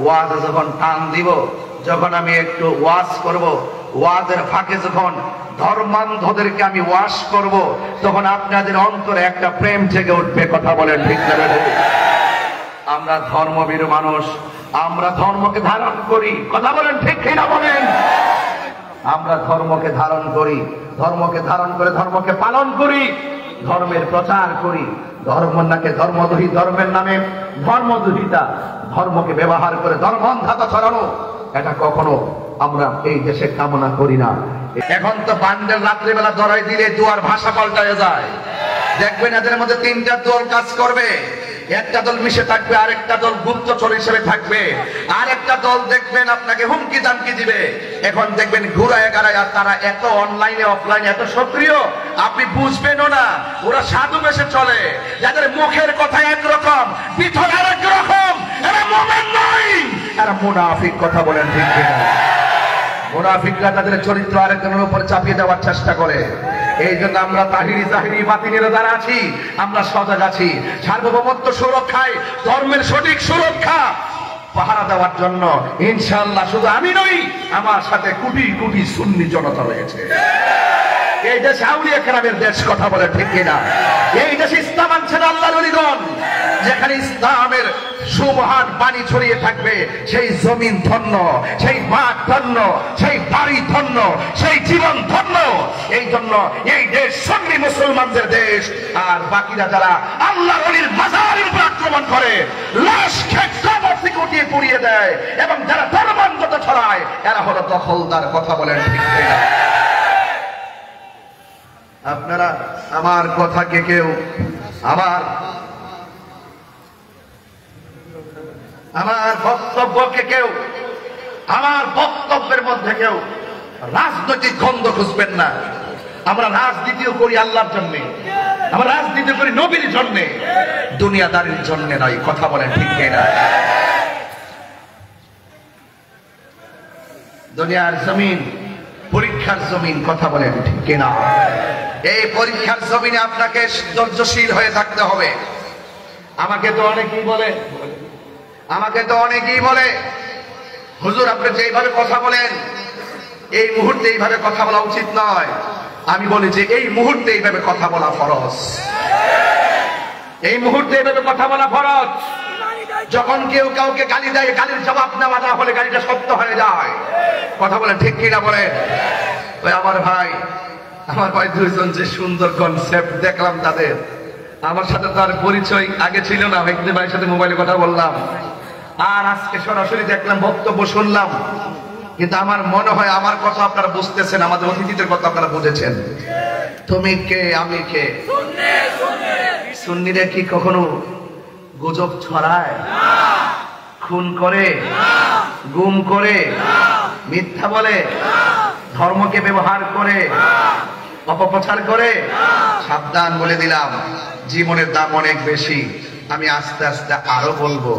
ওয়াজ যখন টান দিব, যখন আমি একটু ওয়াজ করব, ওয়াজের ফাঁকে যখন ধর্মান্ধদেরকে আমি ওয়াজ করব, তখন আপনাদের অন্তরে একটা প্রেম জেগে উঠবে। কথা বলেন ঠিক না? আমরা ধর্মভীরু মানুষ, আমরা ধর্মকে ধারণ করি। কথা বলেন ঠিক কিনা বলেন? আমরা ধর্মকে ধারণ করি, ধর্মকে ধারণ করে ধর্মকে পালন করি, ধর্মের প্রচার করি। ধর্মের নামে ধর্মদুহিতা, ধর্মকে ব্যবহার করে ধর্মান্ধতা ছড়ানো, এটা কখনো আমরা এই দেশে কামনা করি না। এখন তো বান্ডেল রাত্রিবেলা ধরাই দিলে দুয়ার ভাষা পাল্টায় যায়। দেখবেন এদের মধ্যে তিনটা দল কাজ করবে। একটা দল মিশে থাকবে, আরেকটা দল গুপ্তচর হিসেবে থাকবে, আরেকটা দল দেখবেন আপনাকে হুমকি দামকি দিবে। এখন দেখবেন ঘুরায় গাড়ায় তারা এত অনলাইনে অফলাইনে এত সক্রিয়, আপনি বুঝবেনও না। ওরা সাধু বেশে চলে, যাদের মুখের কথা একরকম, ভিতর আরেক রকম। এরা মুমিন নয়, এরা মুনাফিক। কথা বলেন ঠিক কিনা? মুনাফিকরা তাদের চরিত্র আরেকজনের উপর চাপিয়ে দেওয়ার চেষ্টা করে। এই জন্য আমরা তাহিরি জাহিরি বাতিলের দ্বারা আছি, আমরা সজাগ আছি সার্বভৌমত্ব সুরক্ষায়, ধর্মের সঠিক সুরক্ষা পাহারা দেওয়ার জন্য। ইনশাআল্লাহ শুধু আমি নই, আমার সাথে কোটি কোটি সুন্নি জনতা রয়েছে। এই দেশ আউলিয়া কেরামের দেশ। কথা বলে ঠিক কিনা? এই দেশে ইসলাম আনছেন আল্লাহর ওলিগণ। যেখানে ইসলামের সুমহান বাণী ছড়িয়ে থাকবে, সেই জমিন ধন্য, সেই মাঠ ধন্য, সেই বাড়ি ধন্য, সেই জীবন ধন্য। এই জন্য এই দেশ সুন্নি মুসলমানদের দেশ। আর বাকিরা যারা আল্লাহর ওলির মাজারের উপর আক্রমণ করে, লাশ খেয়ে পুড়িয়ে দেয়, এবং যারা ধর্মান্ধতা ছড়ায়, এরা হলো দখলদার। কথা বলেন ঠিক কিনা? আপনারা আমার কথাকে কেউ, আমার বক্তব্যকে কেউ, আমার বক্তব্যের মধ্যে কেউ রাজনৈতিক দ্বন্দ্ব খুঁজবেন না। আমরা রাজনীতিও করি আল্লাহর জন্য, আমরা রাজনীতি করি নবীর জন্য, দুনিয়াদারির জন্য নয়। কথা বলেন ঠিক কিনা? দুনিয়ার জমিন পরীক্ষার জমিন। কথা বলেন ঠিক কিনা? এই পরীক্ষার জমিনে আপনাকে ধৈর্যশীল হয়ে থাকতে হবে। আমাকে তো অনেকেই বলে হুজুর আপনি যেইভাবে কথা বলেন, এই মুহূর্তে এইভাবে কথা বলা উচিত নয়। আমি বলি যে এই মুহূর্তে এইভাবে কথা বলা ফরজ। এই মুহূর্তে এইভাবে কথা বলা ফরজ। যখন কেউ কাউকে গালি দেয়, গালির জবাব নেওয়া না হলে গালিটা সত্য হয়ে যায়। কথা বলেন ঠিক কিনা বলেন? আমার ভাই দুইজন যে সুন্দর কনসেপ্ট দেখলাম তাদের, আমার সাথে তার পরিচয় আগে ছিল না। একদিন ভাইয়ের সাথে মোবাইলে কথা বললাম, আর আজকে সরাসরি দেখলাম, বক্তব্য শুনলাম। কিন্তু আমার মনে হয় আমার কথা আপনারা বুঝতেছেন, আমাদের অতিথিদের কথা আপনারা বুঝেছেন। তুমি কে, আমি কে? সুন্নিরা কি কখনো গুজব ছড়ায়, খুন করে, গুম করে, মিথ্যা বলে, ধর্মকে ব্যবহার করে, অপপ্রচার করে? সাবধান বলে দিলাম, জীবনের দাম অনেক বেশি। আমি আস্তে আস্তে আরো বলবো।